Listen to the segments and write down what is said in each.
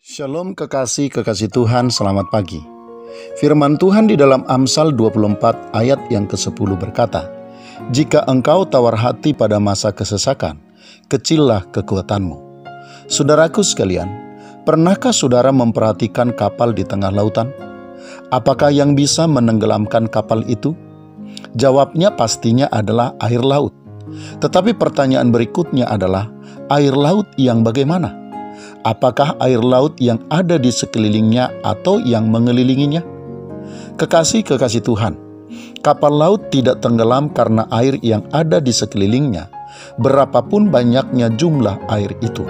Shalom kekasih Tuhan, selamat pagi. Firman Tuhan di dalam Amsal 24 ayat yang ke-10 berkata, "Jika engkau tawar hati pada masa kesesakan, kecillah kekuatanmu." Saudaraku sekalian, pernahkah saudara memperhatikan kapal di tengah lautan? Apakah yang bisa menenggelamkan kapal itu? Jawabnya pastinya adalah air laut. Tetapi pertanyaan berikutnya adalah, air laut yang bagaimana? Apakah air laut yang ada di sekelilingnya atau yang mengelilinginya? Kekasih Tuhan, kapal laut tidak tenggelam karena air yang ada di sekelilingnya, berapapun banyaknya jumlah air itu.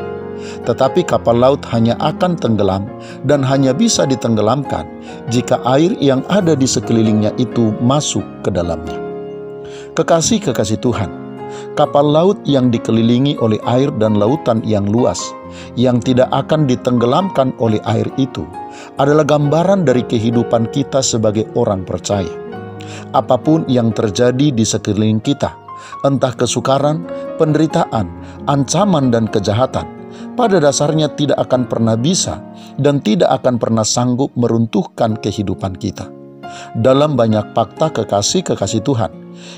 Tetapi kapal laut hanya akan tenggelam dan hanya bisa ditenggelamkan jika air yang ada di sekelilingnya itu masuk ke dalamnya. Kekasih Tuhan, kapal laut yang dikelilingi oleh air dan lautan yang luas, yang tidak akan ditenggelamkan oleh air itu, adalah gambaran dari kehidupan kita sebagai orang percaya. Apapun yang terjadi di sekeliling kita, entah kesukaran, penderitaan, ancaman, dan kejahatan, pada dasarnya tidak akan pernah bisa dan tidak akan pernah sanggup meruntuhkan kehidupan kita. Dalam banyak fakta kekasih Tuhan,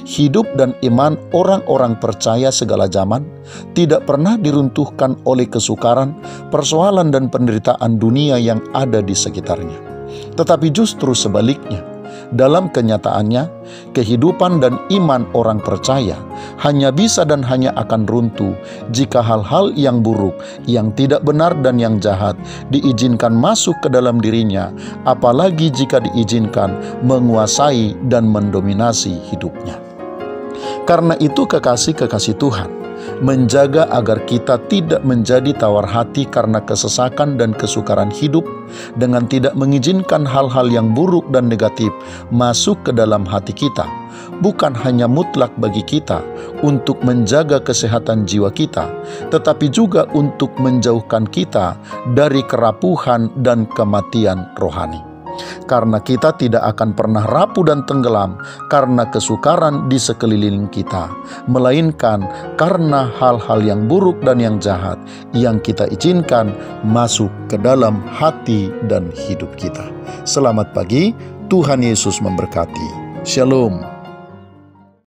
hidup dan iman orang-orang percaya segala zaman tidak pernah diruntuhkan oleh kesukaran, persoalan, dan penderitaan dunia yang ada di sekitarnya. Tetapi justru sebaliknya, dalam kenyataannya, kehidupan dan iman orang percaya hanya bisa dan hanya akan runtuh jika hal-hal yang buruk, yang tidak benar, dan yang jahat diizinkan masuk ke dalam dirinya, apalagi jika diizinkan menguasai dan mendominasi hidupnya. Karena itu kekasih Tuhan, menjaga agar kita tidak menjadi tawar hati karena kesesakan dan kesukaran hidup, dengan tidak mengizinkan hal-hal yang buruk dan negatif masuk ke dalam hati kita, bukan hanya mutlak bagi kita untuk menjaga kesehatan jiwa kita, tetapi juga untuk menjauhkan kita dari kerapuhan dan kematian rohani. Karena kita tidak akan pernah rapuh dan tenggelam karena kesukaran di sekeliling kita, melainkan karena hal-hal yang buruk dan yang jahat yang kita izinkan masuk ke dalam hati dan hidup kita. Selamat pagi, Tuhan Yesus memberkati. Shalom.